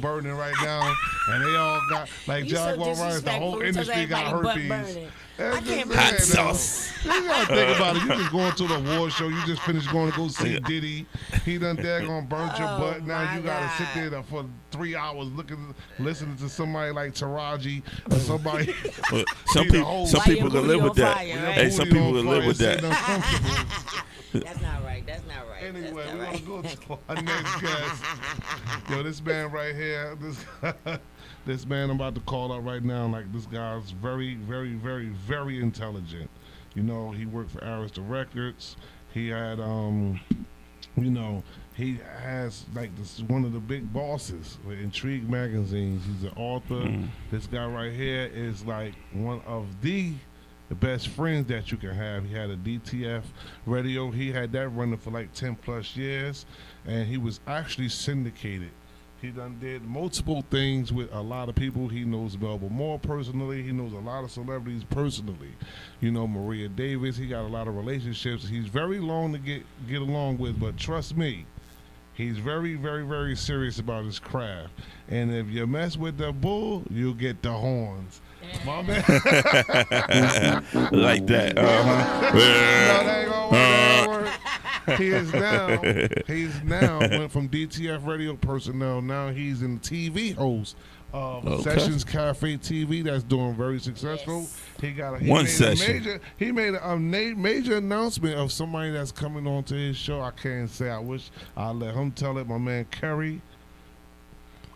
burning right now, and they all got like Jaguar Rice. The whole industry got herpes. I can't hot sauce. You gotta think about it. You just going to the award show. You just finished going to go see Diddy. He done daggone burnt your butt. Now you gotta sit there for 3 hours listening to somebody like Taraji or somebody. Some people can live with that. Hey, some people can live with that. That's not right. That's not right. Anyway, we're gonna go to our next guest. Yo, this man right here, this man I'm about to call up right now, like this guy's very, very, very, very intelligent. You know, he worked for Arista Records. He had, he has like this one of the big bosses with Intrigue magazines. He's an author. This guy right here is like one of the best friends that you can have. He had a DTF radio. He had that running for like 10 plus years, and he was actually syndicated. He done did multiple things with a lot of people. He knows Melba Moore personally. He knows a lot of celebrities personally. You know, Maria Davis. He got a lot of relationships. He's very long to get along with, but trust me, he's very, very, very serious about his craft. And if you mess with the bull, you'll get the horns. My man. Like that. He's now went from DTF radio personnel. Now he's in TV host of Sessions Café TV. That's doing very successful. Yes. He made a major announcement of somebody that's coming on to his show. I can't say. I wish I'd let him tell it. My man Keri,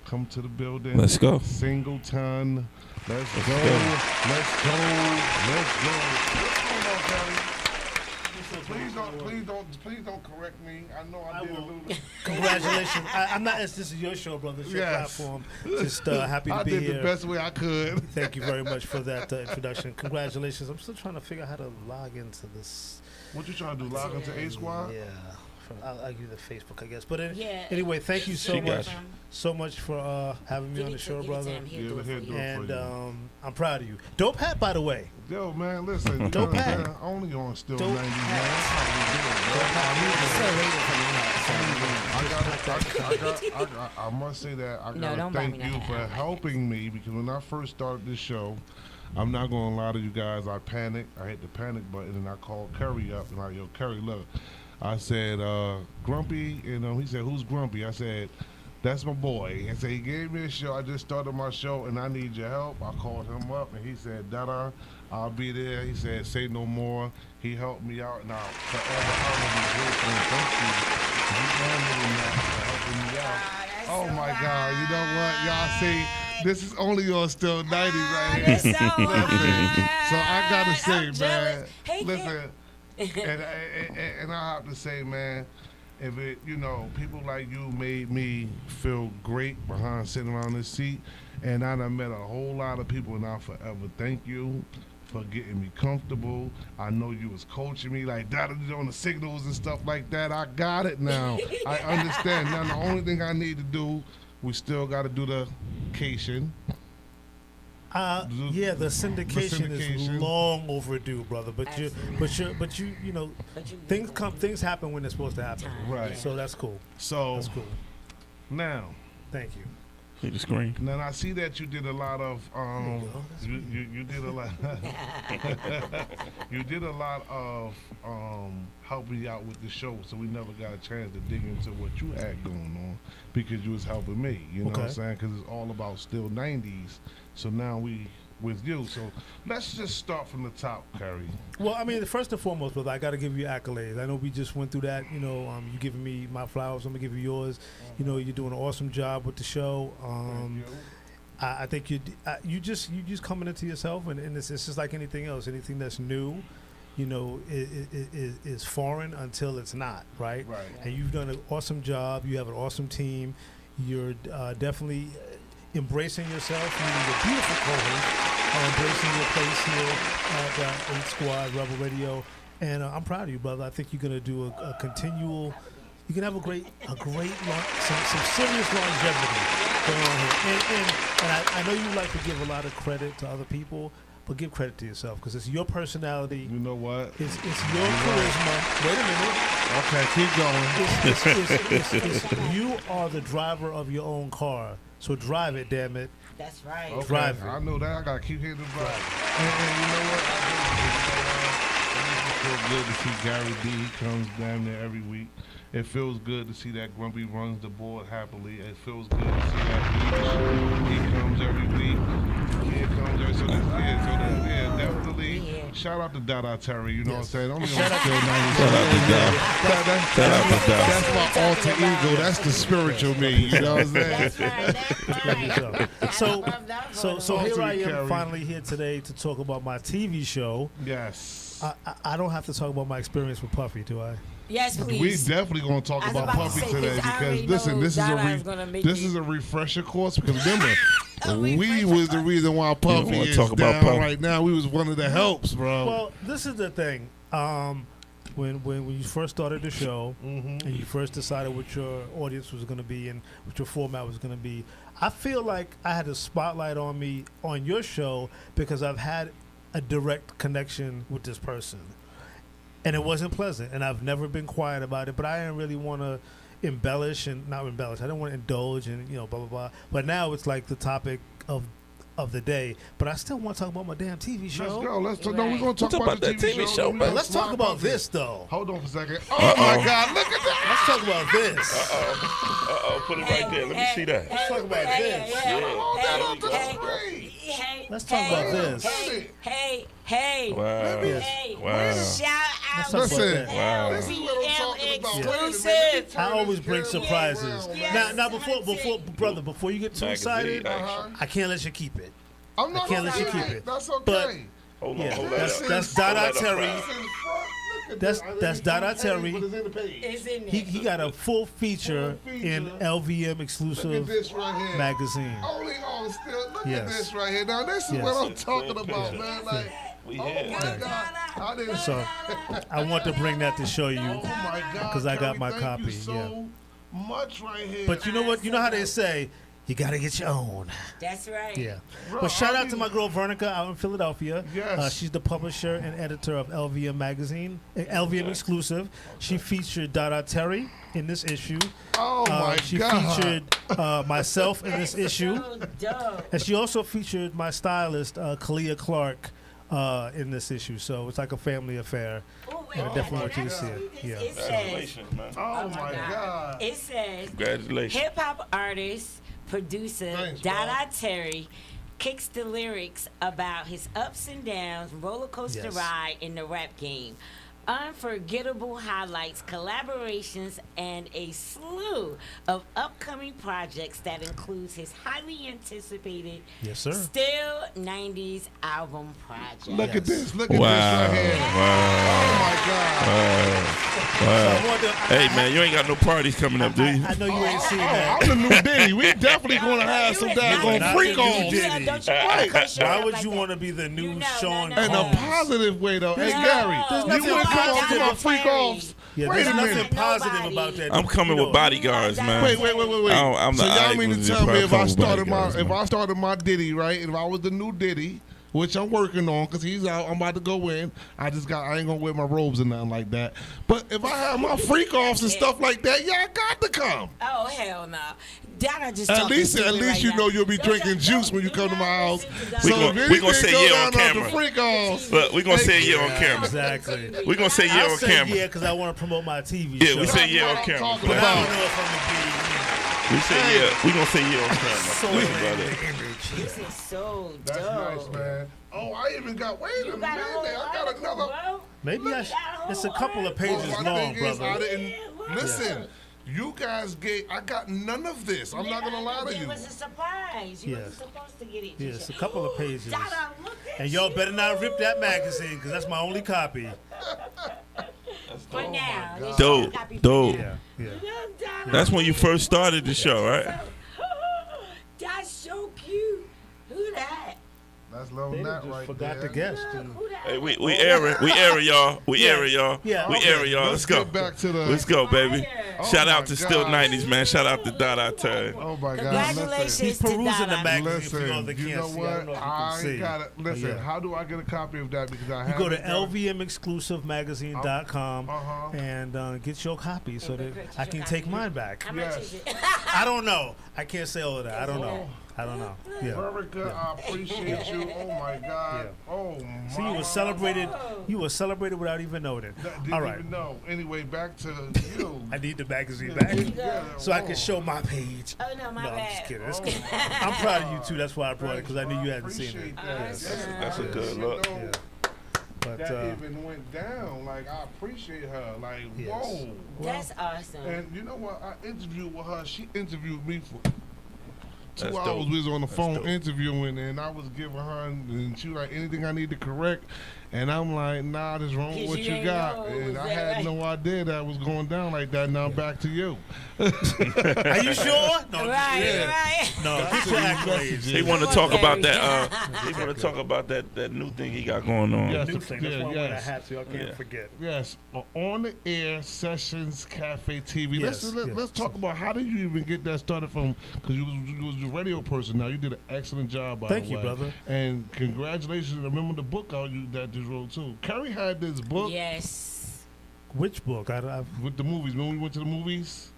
come to the building. Let's go. Singleton. Let's go. Let's go. What's going on, Keri? Please don't correct me. I know I did a little bit. Congratulations. I'm not. This is your show, brother. It's your platform. Just happy to be here. I did the best way I could. Thank you very much for that introduction. Congratulations. I'm still trying to figure out how to log into this. What you trying to do? Log into A Squad? Yeah. I'll give you the Facebook, I guess. But anyway, thank you so much for having me on the show, brother. And I'm proud of you. Dope hat, by the way. Yo, man, listen. Dope hat. Only on still Dope 90s, man. I must say that I gotta thank you for helping me, because when I first started this show, I'm not gonna lie to you guys, I panicked. I hit the panic button and I called Keri up and like, yo, Keri, look. I said, Grumpy, he said, who's Grumpy? I said, that's my boy. I said, he gave me a show. I just started my show, and I need your help. I called him up, and he said, Dadah, I'll be there. He said, say no more. He helped me out, and I'll forever be grateful. Thank you. You for helping me out. Oh, my God. You know what? Y'all see, this is only on Still 90s right here. So I got to say, man, hey, listen. And I have to say, man, if it, people like you made me feel great behind sitting around this seat, and I done met a whole lot of people, and I forever thank you for getting me comfortable. I know you was coaching me like that on the signals and stuff like that. I got it now. I understand. Now the only thing I need to do, we still got to do the cation. The syndication is long overdue, brother. But things happen when they're supposed to happen. Right. So that's cool. That's cool. Now, thank you. See the screen. Now I see that you did a lot of you did a lot. You did a lot of helping me out with the show, so we never got a chance to dig into what you had going on because you was helping me. You know what I'm saying? Because it's all about still 90s. So now we with you. So let's just start from the top, Keri. Well, I mean, first and foremost, brother, I got to give you accolades. I know we just went through that. You giving me my flowers. I'm gonna give you yours. You're doing an awesome job with the show. I think you just coming into yourself, and it's just like anything else. Anything that's new, is foreign until it's not, right? Right. And you've done an awesome job. You have an awesome team. You're definitely embracing yourself. You're a beautiful co-host, embracing your place here at 8 Squad Rebel Radio, and I'm proud of you, brother. I think you're gonna do a continual. You can have some serious longevity going on here. And I know you like to give a lot of credit to other people, but give credit to yourself because it's your personality. You know what? It's your charisma. Wait a minute. Okay, keep going. You are the driver of your own car. So drive it, damn it. That's right. Okay, Drive it. I know that. I gotta keep hitting the drive. And you know what? It feels good to see Gary D. He comes down there every week. It feels good to see that Grumpy runs the board happily. It feels good to see that he comes every week. He comes every so definitely. Shout out to Dadah Terry. You know what I'm saying? Only shout out to 90s. That's my alter ego. That's the spiritual me. You know what I'm saying? That's right. So here I am finally here today to talk about my TV show. Yes. I don't have to talk about my experience with Puffy, do I? Yes, please. We definitely gonna talk about Puffy today because listen, this is a refresher course because remember, we was the reason why Puffy is down right now. We was one of the helps, bro. Well, this is the thing. When you first started the show and you first decided what your audience was going to be and what your format was going to be, I feel like I had a spotlight on me on your show because I've had a direct connection with this person. And it wasn't pleasant, and I've never been quiet about it, but I didn't really want to embellish and not embellish. I didn't want to indulge and, blah, blah, blah. But now it's like the topic of the day, but I still want to talk about my damn TV show. Let's go. Let's talk. No, we're gonna talk about the TV show. Man. Let's talk about this though. Hold on for a second. Oh my God! Look at that. Let's talk about this. Put it right there. Let me see that. Let's talk about this. Let's talk about this. Hey. Wow. Wow. Shout out Listen. Wow. This is what I'm talking about. exclusive. I always bring surprises. Now, before you get too excited, I can't let you keep it. I can't let you keep it. That's okay. But Hold on. that's Dadah Terry. That's Dadah Terry. It's in there. He got a full feature in LVM exclusive Look at this right here. magazine. Look at Yes. this right here. Now this is Yes. what I'm talking about, man. Like, We oh had my God, I didn't. So I want to bring that to show you. Oh my God, 'Cause I got Keri, my thank copy, You so much right here. But you know what? You know how they say, you got to get your own. That's right. Yeah. Bro, But shout out to my girl Vernica out in Philadelphia. Yes. She's the publisher and editor of LVM magazine, LVM exclusive. She featured Dadah Terry in this issue. Oh my She God. featured myself in this issue. So dope. And she also featured my stylist, Kalia Clark, in this issue. So it's like a family affair. Oh, And I definitely want you to see it. Yeah. It says, Congratulations, man. Oh my God. it says, Congratulations. hip hop artist, producer Thanks, bro. Dadah Terry kicks the lyrics about his ups and downs, roller coaster Yes. ride in the rap game. Unforgettable highlights, collaborations, and a slew of upcoming projects that includes his highly anticipated Yes, sir. Still 90s album project. Look at Yes. this. Look at this right here. Oh my God. Hey, man, you ain't got no parties coming up, do you? I know you ain't seen that. I'm the new Diddy. We definitely gonna have some daggone Not freak the new offs. Diddy. Why would you want to be the new Sean In a Combs? positive way, though. Hey, No. Gary, There's you nothing want to come on positive to my freak offs? Yeah, Wait there's a nothing minute. positive Nobody. about that. I'm coming with bodyguards, man. Wait. I'm So the y'all mean to eyewitness tell me if I probably started bodyguards, man. I started my Diddy, right? If I was the new Diddy, which I'm working on because he's out, I'm about to go in. I ain't gonna wear my robes or nothing like that. But if I have my freak offs and stuff like that, y'all got to come. Oh hell no! Dadah just At least you know you'll be drinking juice when you come to my house. We gonna say yeah on camera. Freak offs. Look, we're going to say yeah on camera. Exactly. We're going to say yeah I'll on say camera. yeah because I want to promote my TV Yeah, show. we say yeah on I'm camera. talking But I about. don't know if I'm going to We say yeah. We're going to say yeah on be camera. soiling Brother. the image. This is so That's dope. nice, man. Oh, I even got. Wait a You minute. got a whole I got article, another. bro. Maybe it's a couple of Well, pages my long, thing is, I brother. didn't listen. You guys I got none of this. I'm not gonna lie to It you. was a surprise. You Yes. wasn't supposed to get it. Yeah, it's a couple of pages. Dadah, look at And y'all you. better not rip that magazine because that's my only copy. For now. this Dope, is copy for dope. now. Yeah. Look, Dadah. That's when you first started the show, right? That's so cute. Who that? That's low They nut just right forgot there. the guest. Look, who that? Hey, we airing y'all. We Yeah. airing y'all. Yeah, We okay. airing y'all. Let's go. Get back to the. Let's go, baby. Shout my out to Still God. 90s, man. Shout out to Dadah Turn. Oh my God! Congratulations He's to perusing the Dadah. magazine for y'all Listen, that you can't know see. I what? don't know if you can I see. gotta listen. Yeah. How do I get a copy of that? Because I You go to haven't got- lvmexclusivemagazine.com and get your copy so that I can take mine back. How much Yes. is it? I don't know. I can't say all of that. I don't know. Yeah. Erica, I appreciate you. Oh my God. Yeah. Oh my. See, you were celebrated. You were celebrated without even knowing it. Didn't All right. even know. Anyway, back to you. I need the magazine back Yeah, so I oh. can show my page. Oh no, my No, I'm bad. just kidding. Oh, I'm proud of you too. That's why I brought it because I knew you hadn't Appreciate seen it. that. That's a good look. You know, Yeah. But that even went down. Like, I appreciate her. Like, Yes. whoa. That's awesome. And you know what? I interviewed with her. She interviewed me for 2 That's hours. dope. We was on the That's phone dope. interviewing, and I was giving her, and she was like, anything I need to correct. And I'm like, nah, this wrong with 'Cause what you you ain't got. know, And was I that had right? no idea that was going down like that. Now back to you. are you sure? No, right, Yeah. right. no. Get your accolades. He want to Come talk on, about Keri. that. He want to talk about that new thing he got going on. Yes. New thing. That's why I wear a Yes. hat so y'all can't Yeah. forget. Yes, on the air Sessions Cafe TV. Yes, yes. Let's talk about how did you even get that started from? Because you was a radio person. Now you did an excellent job. By Thank the you, way. brother. And congratulations! Remember the book out that you wrote too. Keri had this book Yes. Which book? I've with the movies. When we went to the movies,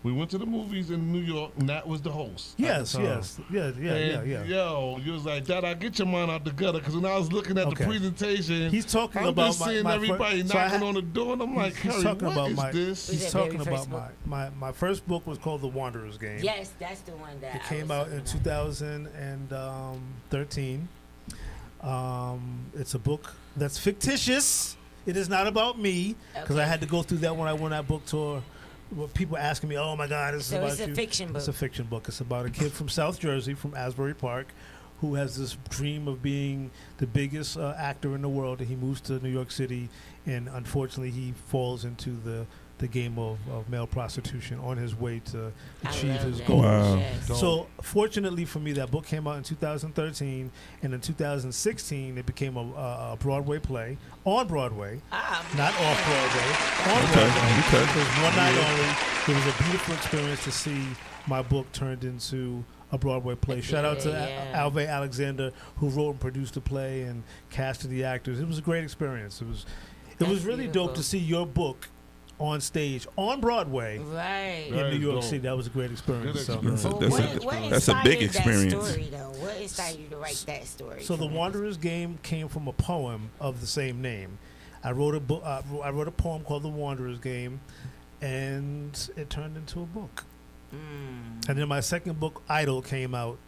we went to the movies in New York, and that was the host. at the Yes, time. yes, yeah. And, Yo, you was like, Dad, I get your mind out the gutter. Because when I was looking at Okay. the presentation, He's talking I'm about just seeing my everybody so I knocking ha- on the door, and I'm like, he's Keri, talking what about is my- this? Was He's that very talking first about book? my first book was called The Wanderer's Game. Yes, that's the one that It I came was out in talking about. 2013. It's a book that's fictitious. It is not about me because I Okay. had to go through that when I went on that book tour. With people asking me, "Oh my God, this is So about it's a you." fiction book. It's a fiction book. It's about a kid from South Jersey, from Asbury Park, who has this dream of being the biggest actor in the world. And he moves to New York City, and unfortunately, he falls into the game of male prostitution on his way to I achieve love his that. goals. Wow. Yes. So fortunately for me, that book came out in 2013, and in 2016 it became a Broadway play on Broadway, not off Broadway, on Broadway. Okay. It was one night only. It was a beautiful experience to see my book turned into a Broadway play. Shout out to Yeah. Alve Alexander, who wrote and produced the play and casted the actors. It was a great experience. It was That's really beautiful. dope to see your book on stage on Broadway Right. in That New is York dope. City. That was a great experience. Good So- experience. Well, That's a big inspired experience. That story, though? What inspired you to write that story? So the Wanderer's Game came from a poem of the same name. I wrote a book. I wrote a poem called The Wanderer's Game, and it turned into a book. And then my second book, Idol, came out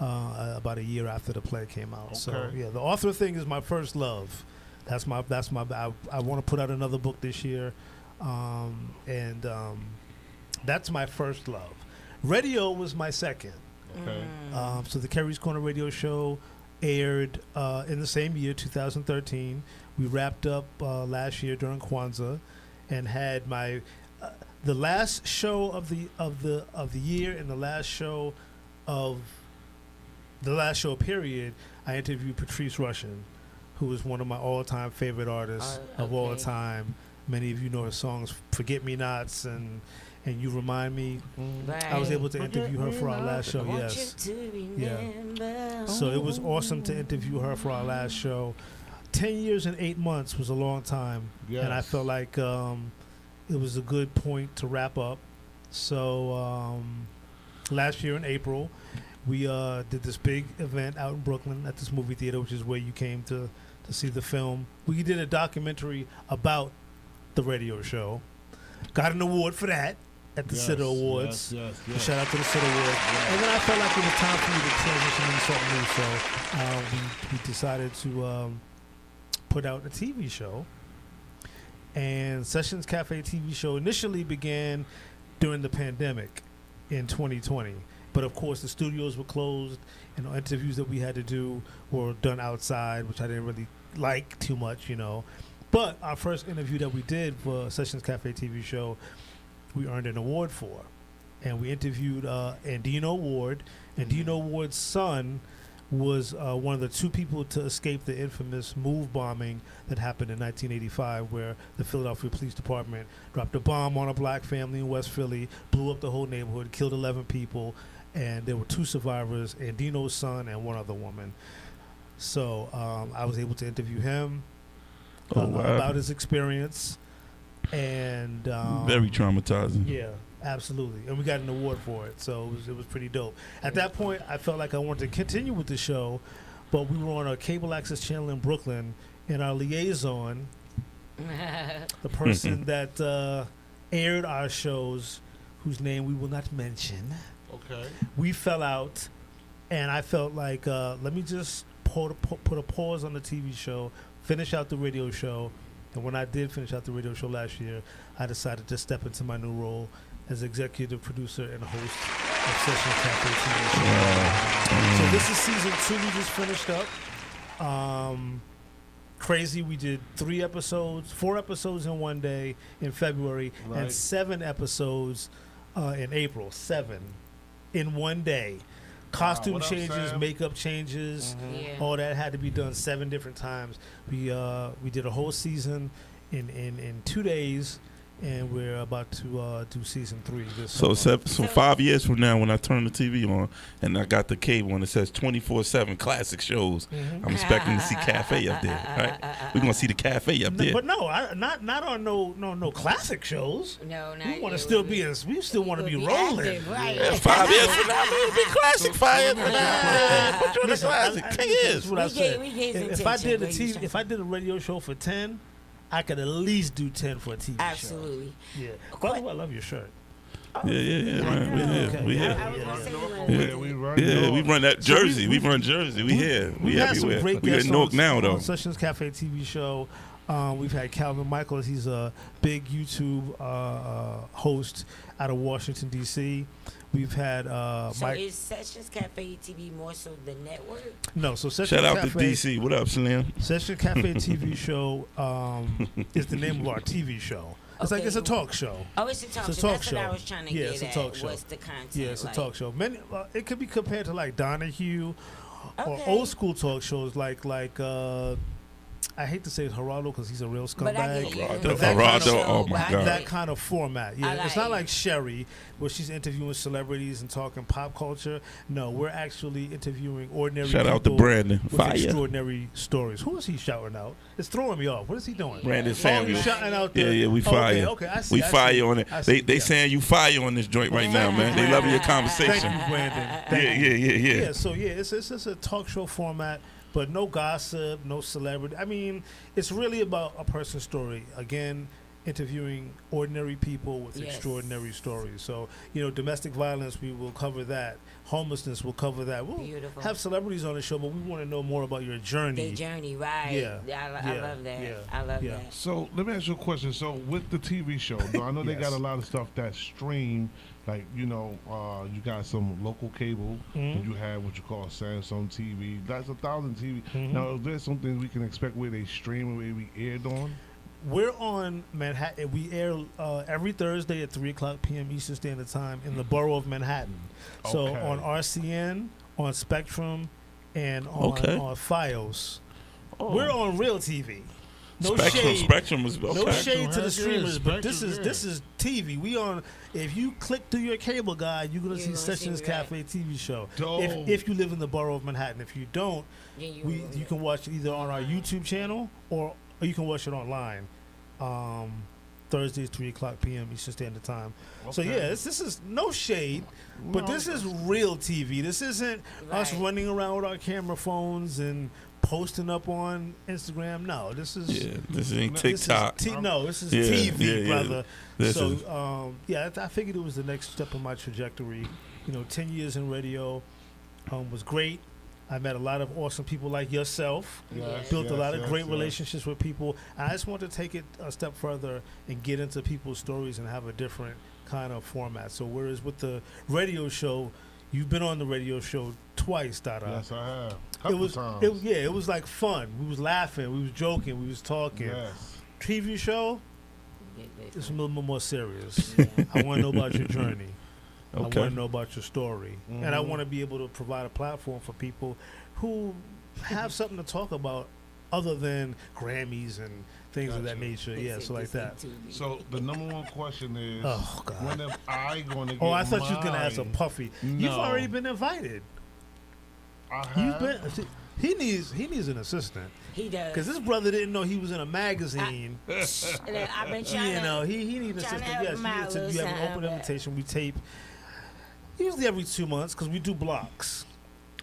about a year after the play came out. So Okay. yeah, the author thing is my first love. That's my. I want to put out another book this year, and that's my first love. Radio was my second. Okay. So the Keri's Corner radio show aired in the same year, 2013. We wrapped up last year during Kwanzaa, and had my the last show of the year and the last show period. I interviewed Patrice Rushen, who is one of my all-time favorite artists of all okay. time. Many of you know her songs, "Forget Me Nots" and "You Remind Me." Right. I was able to interview her for our last show. Want Yes. you to remember. So it was awesome to interview her for our last show. 10 years and 8 months was a long time. Yes. And I felt like it was a good point to wrap up. So last year in April, we did this big event out in Brooklyn at this movie theater, which is where you came to see the film. We did a documentary about the radio show. Got an award for that at the Sitter Awards. Yes. Shout out to the Sitter Awards. And then I felt like it was time for me to transition into something new. So we decided to put out a TV show. And Sessions Café TV Show initially began during the pandemic in 2020. But of course, the studios were closed, and the interviews that we had to do were done outside, which I didn't really like too much, you know. But our first interview that we did for Sessions Café TV Show, we earned an award for. And we interviewed Andino Ward. Andino Ward's son was one of the 2 people to escape the infamous Move bombing that happened in 1985, where the Philadelphia Police Department dropped a bomb on a black family in West Philly, blew up the whole neighborhood, killed 11 people, and there were 2 survivors, Andino's son and one other woman. So I was able to interview him about his experience. And very traumatizing. Yeah, absolutely. And we got an award for it, so it was pretty dope. At that point, I felt like I wanted to continue with the show, but we were on a cable access channel in Brooklyn, and our liaison, the person that aired our shows, whose name we will not mention, we fell out, and I felt like, let me just put a pause on the TV show, finish out the radio show. And when I did finish out the radio show last year, I decided to step into my new role as executive producer and host of Sessions Café TV Show. So this is season 2 we just finished up. Crazy, we did 4 episodes in one day in February, and 7 episodes in April. 7 in one day. Costume changes, makeup changes, all that had to be done 7 different times. We did a whole season in 2 days, and we're about to do season 3. So 5 years from now, when I turn the TV on and I got the cable and it says 24/7 classic shows, I'm expecting to see Cafe up there. Right? We're gonna see the Cafe up there. But no, not on no classic shows. No, we want to still be we still want to be rolling. Active, right? Yeah, 5 years from now, it'll be classic. 5 years from now, put you in the classic. 10 years. That's what I said. If I did a radio show for 10. I could at least do 10 for a TV show. Absolutely. Yeah. By the way, I love your shirt. Yeah, man. We run that Jersey. We run Jersey. We here. We everywhere. We in Newark now, though. Sessions Café TV Show. We've had Calvin Michaels. He's a big YouTube host out of Washington, D.C. We've had So is Sessions Café TV more so the network? No, so Sessions Shout out Cafe, to DC. What up, Slim? Sessions Café TV Show is the name of our TV show. It's like it's a talk show. Oh, it's a talk show. That's what I was trying to get at. What's the content? Yeah, it's like? A talk show. It could be compared to like Donahue or old school talk shows like I hate to say Geraldo because he's a real scumbag. Geraldo, oh my God. That kind of format. Yeah, it's not like Sherry where she's interviewing celebrities and talking pop culture. No, we're actually interviewing ordinary people. Shout out to Brandon. With extraordinary stories. Who is he shouting out? It's throwing me off. What is he doing? Brandon Samuel. He's shouting out Yeah, we fire. Okay, I see. We fire on it. They saying you fire on this joint right now, man. They love your conversation. Thank you, Brandon. Yeah. Yeah, so it's just a talk show format. But no gossip, no celebrity. I mean, it's really about a person's story. Again, interviewing ordinary people with extraordinary stories. So, domestic violence, we will cover that. Homelessness, we'll cover that. We'll have celebrities on the show, but we want to know more about your journey. Their journey, right. I love that. Yeah. I love that. So let me ask you a question. So with the TV show, I know they got a lot of stuff that's streamed. Like, you got some local cable, and you have what you call Samsung TV. That's 1,000 TV. Now, is there some things we can expect where they stream, where we aired on? We're on Manhattan. We air every Thursday at 3 o'clock p.m. Eastern Standard Time in the borough of Manhattan. So on RCN, on Spectrum, and on Fios. We're on real TV. No Spectrum was no shade to the streamers, but this is TV. We on. If you click through your cable guide, you're gonna see Sessions Cafe TV Show. If you live in the borough of Manhattan, if you don't, you can watch it either on our YouTube channel or you can watch it online. Thursdays 3 o'clock p.m. Eastern Standard Time. So this is no shade, but this is real TV. This isn't us running around with our camera phones and posting up on Instagram. No, this is this ain't TikTok. This is TV, brother. I figured it was the next step in my trajectory. 10 years in radio was great. I met a lot of awesome people like yourself. Built a lot of great relationships with people. And I just want to take it a step further and get into people's stories and have a different kind of format. So whereas with the radio show, you've been on the radio show twice, Dadah. Yes, I have. It was like fun. We was laughing. We was joking. We was talking. Yes. TV show, it's a little bit more serious. I want to know about your journey. I want to know about your story. And I want to be able to provide a platform for people who have something to talk about other than Grammys and things of that nature. Yeah, so like that. So the number one question is, oh, God. when am I going to get I thought you were going to ask a Puffy. No. You've already been invited. I have. He needs an assistant. He does. Because this brother didn't know he was in a magazine. I've been trying he needs an assistant. Yes, you have an open invitation. We tape usually every 2 months because we do blocks.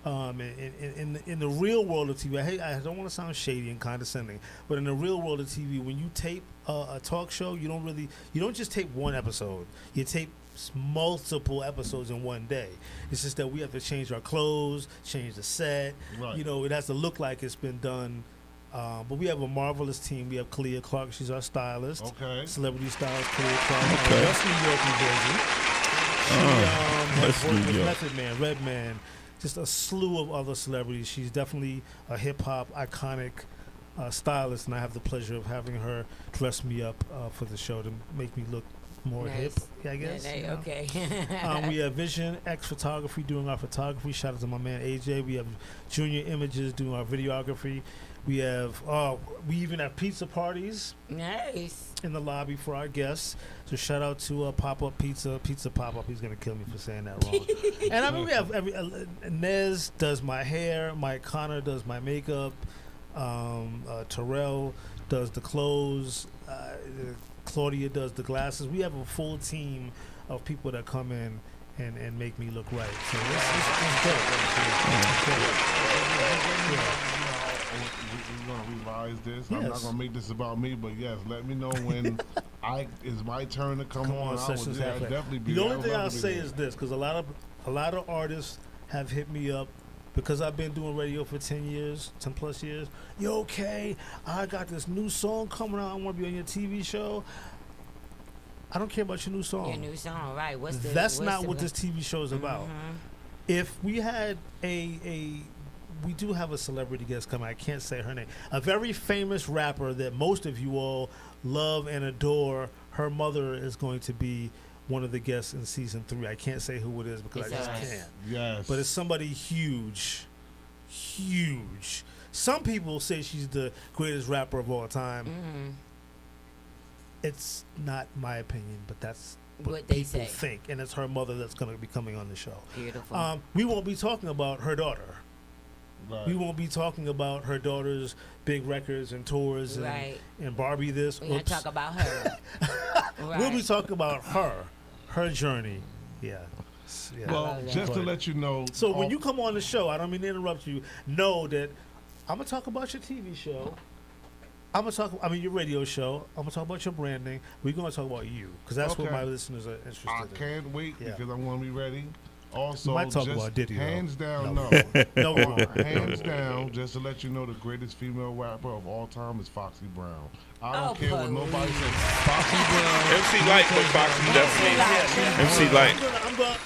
In the real world of TV, I don't want to sound shady and condescending, but in the real world of TV, when you tape a talk show, you don't just tape one episode. You tape multiple episodes in one day. It's just that we have to change our clothes, change the set. Right. It has to look like it's been done. But we have a marvelous team. We have Kalia Clark. She's our stylist. Okay. Celebrity stylist Kalia Clark. Okay. West New York, New Jersey. She has worked with Method Man, Redman, just a slew of other celebrities. She's definitely a hip-hop iconic stylist, and I have the pleasure of having her dress me up for the show to make me look more hip, I guess. Okay. We have Vision X Photography doing our photography. Shout out to my man AJ. We have Junior Images doing our videography. We have we even have pizza parties. Nice. In the lobby for our guests. So shout out to Pop Up Pizza Pop Up. He's gonna kill me for saying that wrong. And I mean we have Nez does my hair. Mike Connor does my makeup. Terrell does the clothes. Claudia does the glasses. We have a full team of people that come in and make me look right. So it's We're going to revise this. Yes. I'm not going to make this about me, but yes, let me know when it's my turn to come on. Sessions I'll definitely be the there. only thing I'll say is this, because a lot of artists have hit me up because I've been doing radio for 10 plus years. Yo, okay, I got this new song coming out. I want to be on your TV show. I don't care about your new song. Your new song, right? That's not what this TV show is about. If we had we do have a celebrity guest coming. I can't say her name. A very famous rapper that most of you all love and adore. Her mother is going to be one of the guests in season 3. I can't say who it is because I just can't. Yes. But it's somebody huge. Some people say she's the greatest rapper of all time. It's not my opinion, but that's what they people say. think. And it's her mother that's going to be coming on the show. Beautiful. We won't be talking about her daughter. Right. We won't be talking about her daughter's big records and tours and Barbie this. We're going to talk about her. We'll be talking about her journey. Yeah. Well, just to let you know. So when you come on the show, I don't mean to interrupt you, know that I'm going to talk about your TV show. Your radio show. I'm going to talk about your branding. We're going to talk about you because that's what my listeners are interested in. I can't wait because I want to be ready. Also, might talk about Diddy, hands down, no. Hands down, just to let you know, the greatest female rapper of all time is Foxy Brown. I don't care what nobody says. Foxy Brown. MC Light, but Foxy definitely. MC Light.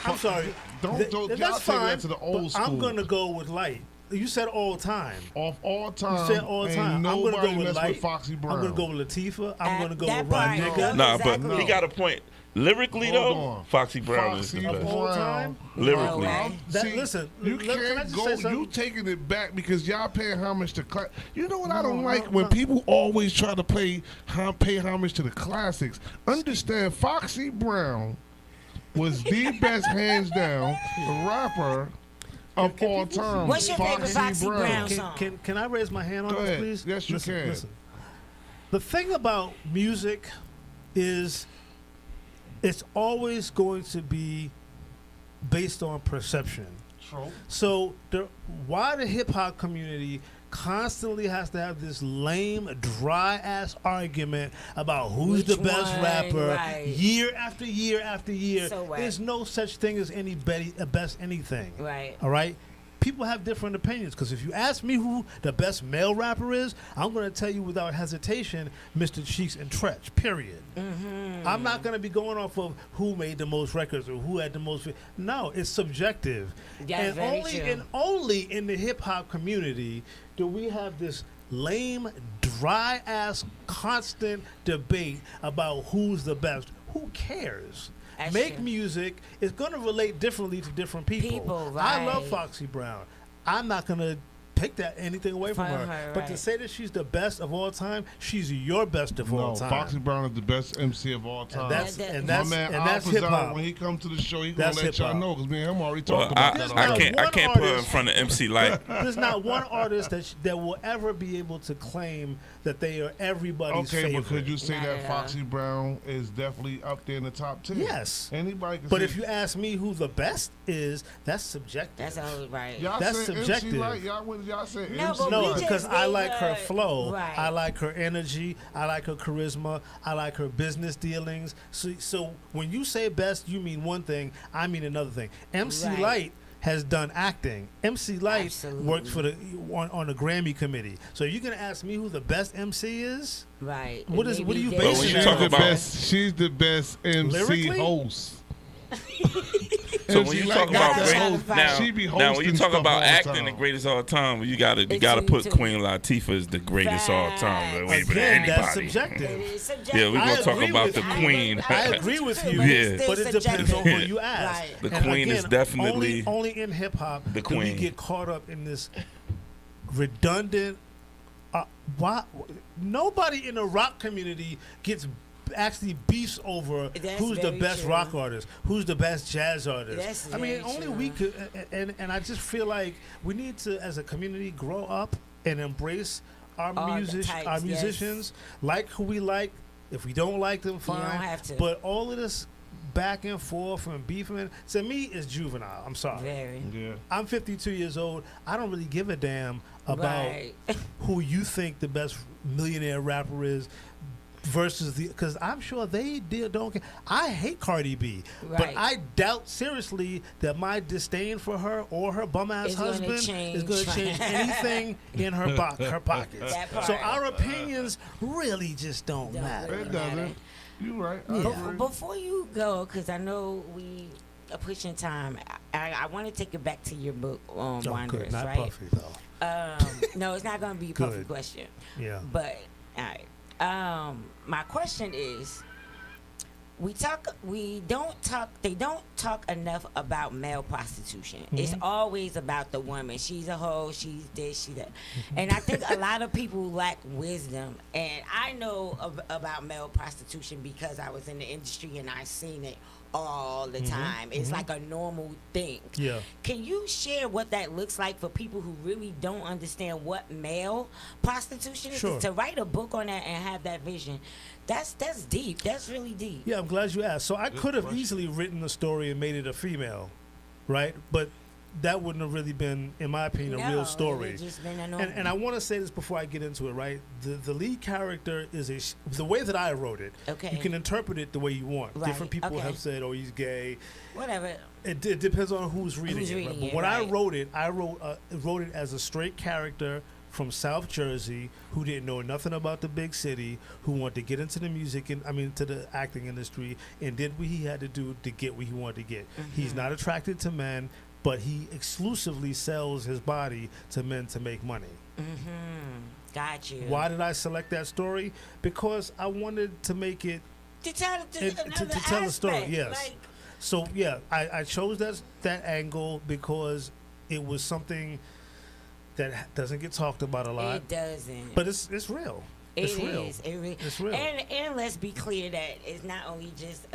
I'm sorry. Don't that's fine. That to the old school. I'm going to go with Light. You said all time. Of all time. You said all time. I'm going to go with Light. With Foxy Brown. I'm going to go with Latifah. I'm going to go with Rod Nigga. Nah, but he got a point. Lyrically, Foxy Brown is the best. All time? Lyrically. Listen, you can't go. You taking it back because y'all paying homage to. You know what I don't like when people always try to pay homage to the classics. Understand, Foxy Brown was the best, hands down, rapper of all time. What's your favorite Foxy Brown song? Can I raise my hand on this, please? Yes, you can. Listen. The thing about music is it's always going to be based on perception. True. So why the hip-hop community constantly has to have this lame, dry-ass argument about who's the best rapper year after year after year. So There's no such thing as best anything. Right. All right? People have different opinions because if you ask me who the best male rapper is, I'm going to tell you without hesitation, Mr. Cheeks and Tretch, period. I'm not going to be going off of who made the most records or who had the most. No, it's subjective. That's very true. And only in the hip-hop community do we have this lame, dry-ass, constant debate about who's the best. who cares? That's Make true. music. It's going to relate differently to different people. Right. I love Foxy Brown. I'm not going to take that anything away from From her. her, But to right. say that she's the best of all time, she's your best of all No, time. Foxy Brown is the best MC of all time. And My that's man hip Alpazar, hop. when he comes to the show, he gonna That's let y'all hip-hop. know because me and him already Well, talked about that. I already. can't- can't put her in artist- front of MC Light. There's not one artist that will ever be able to claim that they are everybody's Okay, favorite. but could you say Not that at all. Foxy Brown is definitely up there in the top 10? Yes. Anybody can But say if you ask me who the best is, that's subjective. That's all right. y'all that's said subjective. MC Light, y'all said No, MC but No, we Light. just because I gave like her her- flow. right. I like her energy. I like her charisma. I like her business dealings. So when you say best, you mean one thing. I mean another thing. MC Right. Light has done acting. MC Light Absolutely. works for the on the Grammy committee. So you're gonna ask me who the best MC is? Right. What is- what do you Maybe base when it you on? talk about- She's the best MC Lyrically? host. So MC when you Light talk got about that great- host. now- She be now when you hosting talk stuff about all the acting time. the greatest of all time, you gotta It's put too- Queen Latifah as the greatest of all time. Wait, but Again, that's anybody. subjective. It is subjective. Yeah, we're I gonna talk agree about with the you. Queen. I agree with you, Yeah. but it depends on who you ask. Right. The And Queen is again, definitely only in hip hop the do we Queen. get caught up in this redundant. Why nobody in the rock community gets actually beefs over That's who's the very best true. rock artist, who's the best jazz artist. That's I mean, very only true. we could, and I just feel like we need to, as a community, grow up and embrace our All the types, our yes. musicians, like who we like. If we don't like them, You fine. don't have to. But all of this back and forth and beefing, to me, is juvenile. I'm sorry. Very. Yeah. I'm 52 years old. I don't really give a damn about Right. who you think the best millionaire rapper is versus the, because I'm sure they don't care. I hate Cardi B, but Right. I doubt seriously that my disdain for her or her bum ass It's gonna husband is change. going to change anything in her pockets. That part. So our opinions really just don't Don't matter. really It matter. doesn't. You right. I Yeah. agree. Before you go, because I know we are pushing time, I want to take it back to your book, Oh, Wanderers, good. Not right? Puffy though. No, it's not going to be a puffy Good. question. Yeah. But, all right. My question is, they don't talk enough about male prostitution. It's always about the woman. She's a hoe, she's this, she's that. And I think a lot of people lack wisdom. And I know about male prostitution because I was in the industry and I seen it all the time. It's like a normal thing. Yeah. Can you share what that looks like for people who really don't understand what male prostitution is? 'Cause Sure. to write a book on that and have that vision, that's deep. That's really deep. Yeah, I'm glad you asked. So I could have question. easily written a story and made it a female, right? But that wouldn't have really been, in my opinion, a No, real it story. would've just been a normal. And I want to say this before I get into it, right? The lead character is the way that I wrote it. Okay. You can interpret it the way you want. Right, Different people okay. have said, "Oh, he's gay." Whatever. It depends on who's reading Who's it. reading right? But it, when I right. wrote it, I wrote it as a straight character from South Jersey who didn't know nothing about the big city, who wanted to get into the music and to the acting industry, and did what he had to do to get what he wanted to get. He's not attracted to men, but he exclusively sells his body to men to make money. Got you. Why did I select that story? Because I wanted to make it. To tell to tell the story, aspect, yes. like, So yeah, I chose that angle because it was something that doesn't get talked about a lot, it doesn't. but it's real. It's real. It really, It's real. And let's be clear that it's not only just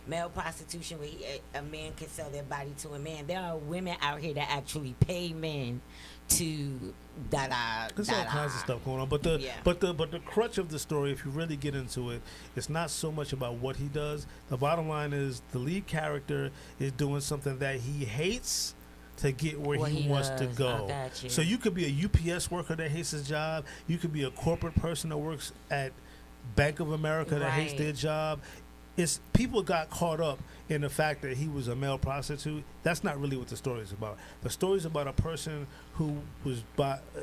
male prostitution where a man can sell their body to a man. There are women out here that actually pay men to There's all kinds of stuff going on, but the crutch of the story, if you really get into it, it's not so much about what he does. The bottom line is the lead character is doing something that he hates to get where What he he wants to does. go. I got you. So you could be a UPS worker that hates his job. You could be a corporate person that works at Bank of America that hates Right. their job. It's people got caught up in the fact that he was a male prostitute. That's not really what the story is about. The story is about a person who was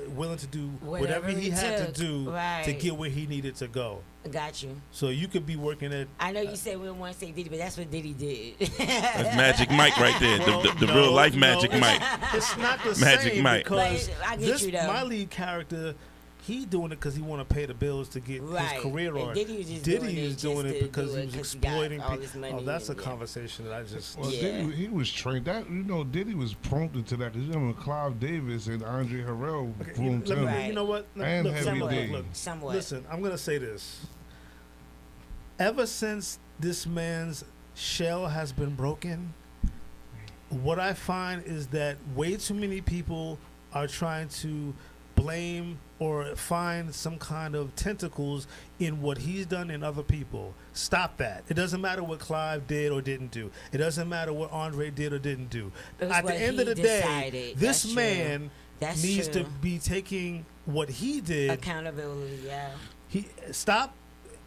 willing to do whatever he it had took. to do to Right. get where he needed to go. Got you. So you could be working at. I know you said we don't want to say Diddy, but that's what Diddy did. That's Magic Mike right there. The No, real life no, Magic it's- Mike. It's not the Magic same Mike. because But I get you, though. my lead character, He doing it because he want to pay the bills to get his career and on. Diddy was just Diddy is doing it because he was exploiting all people. this money. Oh, that's a conversation that I just. Well, Diddy, he was trained. That Diddy was prompted to that. Because you know, Clive Davis and Andre Harrell groomed him. You know what? And Heavy D. Somewhat. Listen, I'm gonna say this. Ever since this man's shell has been broken, what I find is that way too many people are trying to blame or find some kind of tentacles in what he's done in other people. Stop that. It doesn't matter what Clive did or didn't do. It doesn't matter what Andre did or didn't do. At the end of the day, this man needs to be taking what he did. Accountability, yeah. Stop.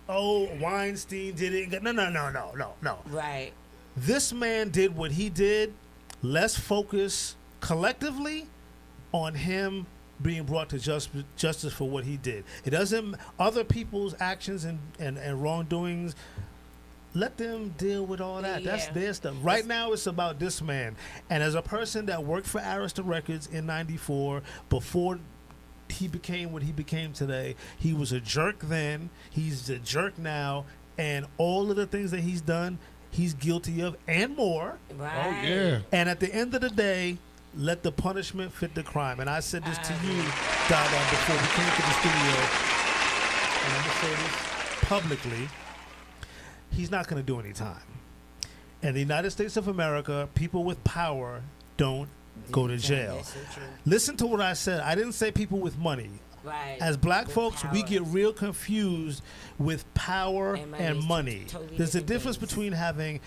Oh, Weinstein did it. No. Right. This man did what he did. Let's focus collectively on him being brought to justice for what he did. It doesn't other people's actions and wrongdoings. Let them deal with all that. That's their stuff. Right now, it's about this man. And as a person that worked for Arista Records in '94, before he became what he became today, he was a jerk then. He's a jerk now, and all of the things that he's done, he's guilty of, and more. Right. Oh yeah. And at the end of the day, let the punishment fit the crime. And I said this to you, Dadah, before we came to the studio, and I'm going to say this publicly, he's not going to do any time. In the United States of America, people with power don't go to jail. Listen to what I said. I didn't say people with money. Right. As black With folks, power. we get real confused with power and money. Totally There's a different difference things. between having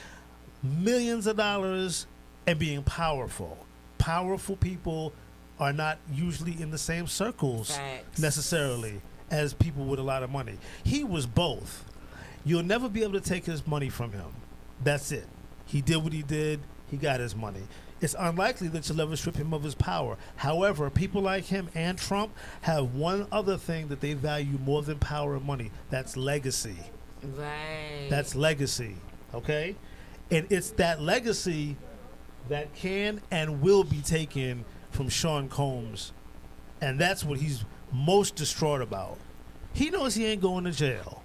millions of dollars and being powerful. Powerful people are not usually in the same circles necessarily as people with a lot of money. He was both. You'll never be able to take his money from him. That's it. He did what he did. He got his money. It's unlikely that you'll ever strip him of his power. However, people like him and Trump have one other thing that they value more than power and money. That's legacy. Right. That's legacy. Okay? And it's that legacy that can and will be taken from Sean Combs. And that's what he's most distraught about. He knows he ain't going to jail.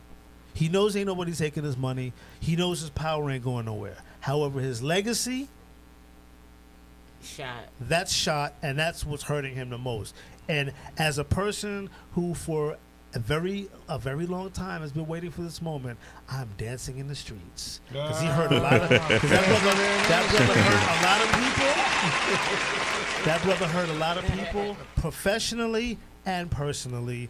He knows ain't nobody taking his money. He knows his power ain't going nowhere. However, his legacy, that's shot, and that's what's hurting him the most. And as a person who for a very long time has been waiting for this moment, I'm dancing in the streets because he hurt a lot of. That brother hurt a lot of people professionally and personally,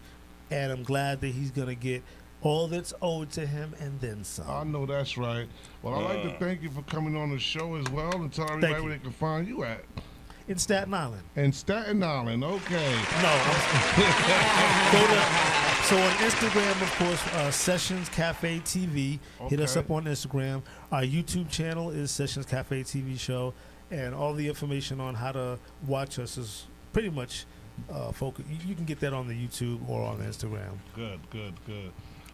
and I'm glad that he's gonna get all that's owed to him and then some. I know that's right. Well, I'd like to thank you for coming on the show as well and tell everybody where they can find you at. In Staten Island. In Staten Island, okay. No. So on Instagram, of course, Sessions Café TV. Okay. Hit us up on Instagram. Our YouTube channel is Sessions Café TV Show. And all the information on how to watch us is pretty much focused. You can get that on the YouTube or on Instagram. Good.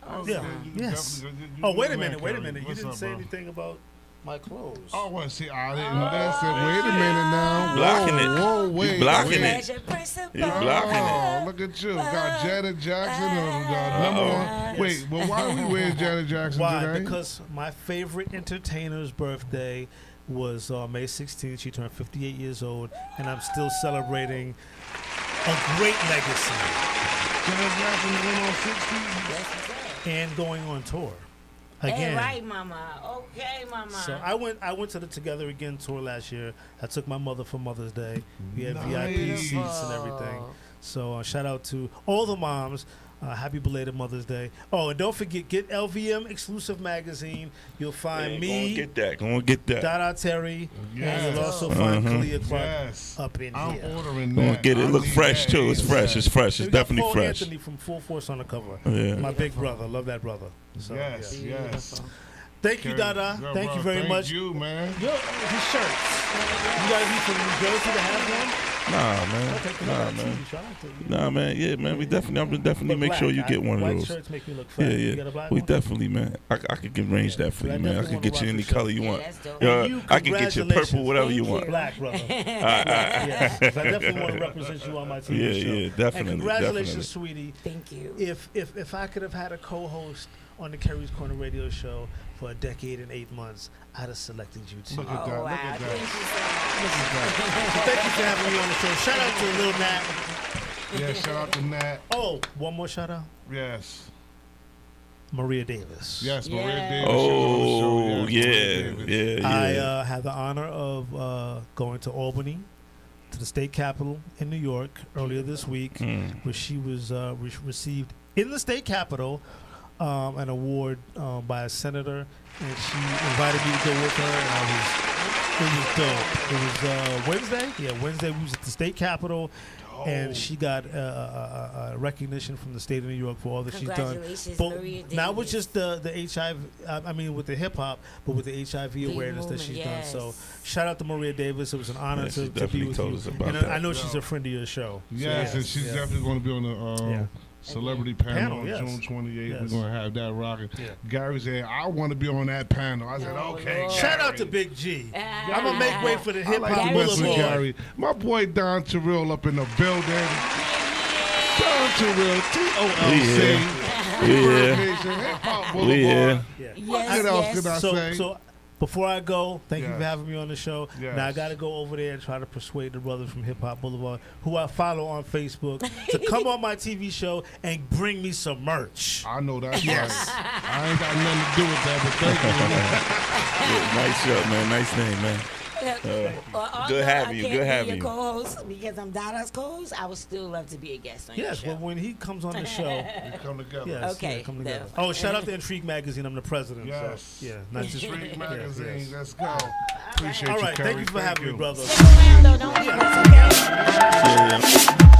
Awesome. Yeah. Yes. Wait a minute. You didn't say anything about my clothes. Oh, well, see, I didn't listen. Wait a minute now. Blocking it. Whoa, wait. You blocking wait. it. You blocking it. Look at you. Got Janet Jackson number one. Wait, well, why are we wearing Janet Jackson Why? today? Because my favorite entertainer's birthday was May 16th. She turned 58 years old, and I'm still celebrating a great legacy. Janet Jackson went on 60 Yes, and going on tour. Again. Again. Right, mama. Okay, mama. So I went to the Together Again tour last year. I took my mother for Mother's Day. We had Nice. VIP seats and everything. So shout out to all the moms. Happy belated Mother's Day. Oh, and don't forget, get LVM exclusive magazine. You'll find me. Go and get that. Dadah Terry. Yes. And you'll also find Kalia Clark Yes. up in I'm here. ordering Go that. and get it. It look fresh, too. It's fresh. It's fresh. It's We got definitely Paul fresh. Anthony from Full Force on the cover. Yeah. My big brother. Love that brother. So, Yes, yeah. yes. Thank you, Dadah. Girl, Thank bro, you very much. Thank you, man. His shirts. You got to be from New Jersey to have one? Nah, man. Okay, Nah, man. Nah, man. Yeah, man. We definitely. I'm gonna definitely make sure you get one of white those. shirts make me look Yeah, fat. You yeah. got a black We one? definitely, man. I could arrange that for I you, man. I definitely could get you wanna any rock the color you show. want. Yeah, that's dope. Yeah, And you, I can get you purple, congratulations. whatever you Thank want. you. Black brother. Yeah, 'cause I definitely want to represent you on my TV show. Yeah, definitely. And congratulations, definitely. sweetie. Thank you. If I could have had a co-host on the Keri's Corner radio show for a decade and 8 months, I'd have selected you too. Look at that. Oh, Look wow. at Thank you that. so much. Thank you for having me on the show. Shout out to Lil Nat. Yeah, shout out to Nat. Oh, one more shout out. Yes. Maria Davis. Yes, Maria Yeah. Davis. Oh, Yes, yeah, Maria Davis. yeah, I yeah. had the honor of going to Albany, to the state capitol in New York earlier this week, where she was received in the state capitol an award by a senator, and she invited me to go with her, and it was dope. It was Wednesday. Yeah, Wednesday we was at the state capitol. And she got a recognition from the state of New York for all that she's done. Congratulations, But Maria Davis. not with just the HIV, I mean with the hip hop, but with the HIV awareness that she's yes. done. So shout out to Maria Davis. It was an honor Yeah, she to be definitely with told you. us about And that. I know she's a friend of your show. Yes, So, and she's yeah. definitely going to be on the celebrity panel on yes. June 28th. Yes. We're going to have that rocking. Yeah. Gary said, I want to be on that panel. I said, Oh, okay. Lord. Shout out to Gary. Big G. Ah. I'm gonna make way for the I hip like hop to mess with boulevard. Gary. My boy Don Terrell up in the building. Don Terrell, TOLC. Yeah. Hip Hop Boulevard. Yeah. Yeah. Yes, What else yes. can I say? So before I go, thank you Yes. for having me on the show. Yes. Now I got to go over there and try to persuade the brothers from Hip Hop Boulevard, who I follow on Facebook, to come on my TV show and bring me some merch. I know that's right. I ain't got nothing to do with that, but thank you. Yeah, nice show, man. Nice name, man. Good having you, I can't good be having your you. co-host because I'm Dadah's co-host. I would still love to be a guest on Yes, your well, show. when he comes on the show, We come together. yes, Okay, yeah, come together. no. Oh, shout out to Intrigue Magazine. I'm the president. Yes. So, yeah, not just Street yeah, Magazine, yes. let's go. Appreciate All you, right, Keri. thank you for having me, brother. Stick around though, don't leave us, okay? Yeah.